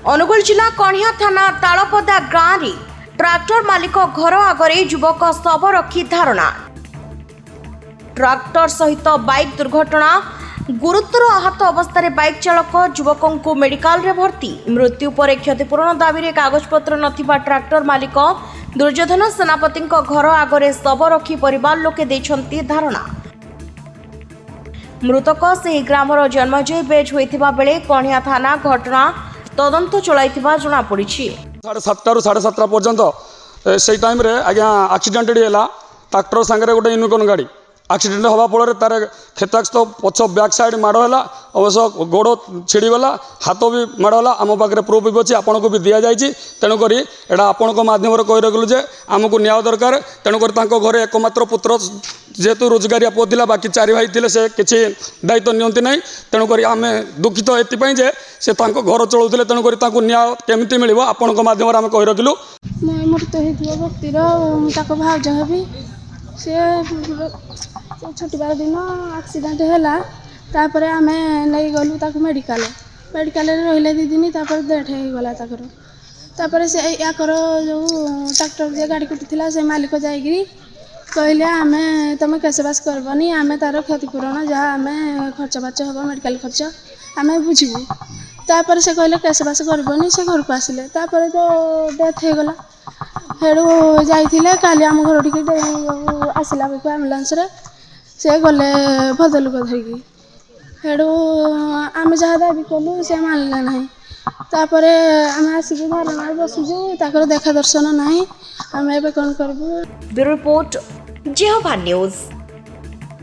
अनुगुल जिला कणिया थाना तालपदा गाँव में ट्रैक्टर मालिक घर आगे युवक शव रखी धारणा। ट्रैक्टर सहित बाइक दुर्घटना गुरुतर आहत अवस्था बाइक चालक युवक को मेडिकल रे भर्ती। मृत्यु पर क्षतिपूरण दाबी कागजपत्र नथिबा ट्रैक्टर मालिक दुर्योधन सेनापति घर आगे शव रखी परिवार लोके देछंती धारणा। मृतक से ग्रामर जन्मजय बेज होइथिबा बेले कणिया थाना घटना तदंत चलाइथिबा जणा पड़ी। 7:30 ରୁ 7:30 पर्यंत से टाइम रे आज्ञा एक्सीडेंट है ट्रैक्टर सांगे गोटे यूनिकॉर्न गाड़ी एक्सीडेंट हवा फल तार क्षेत्रास्त पछ बैक साइड माड़ है अवश्य गोड़ छिड़गला हाथ भी माड़ है आम पाखे प्रूफ भी अच्छी आपन को भी दि जाए। तेणुक एटा आपण मध्यम कही रखलु जे आमको न्याय दरकार। तेणुक घरे एकमात्र पुत्र जेहेतु रोजगारिया पुओ थिला बाकी 4 भाई थे से किसी दायित्व नियंती ना। तेणुक आम दुखित एपाई जे से घर चलाऊे। तेणुक न्याय केमी मिल आपण मध्यम आम कही रखिलु। मृत्यु होता व्यक्तिर भाज हेबी से छुटबार दिन एक्सीडेंट है आम नहीं गलु मेडिकल रही 2 दिन डेथ होगला तापर से याकर जो ट्रैक्टर जे गाड़ी कुटी से मालिक जाकि कहले आम तुम केसबास करबनी आम तार क्षतिपूरण जहाँ आम खर्च बाच हम मेडिकल खर्च आम बुझू। तापर से कहले केसबास करबनी से घर को आसिले तापर तो डेथ होगला। हेड़ू जाइए काली आम घर टी आसला बेक आम्बुलांस से गले भदलुक धरिकी हेड़ू आम जहाँ दाबी कलु से मानले ना। तापर आम आसिक धारणा बसुचु ताकर देखा दर्शन ना आम ए कौन करूँ। ब्यूरो रिपोर्ट जेहोभा न्यूज।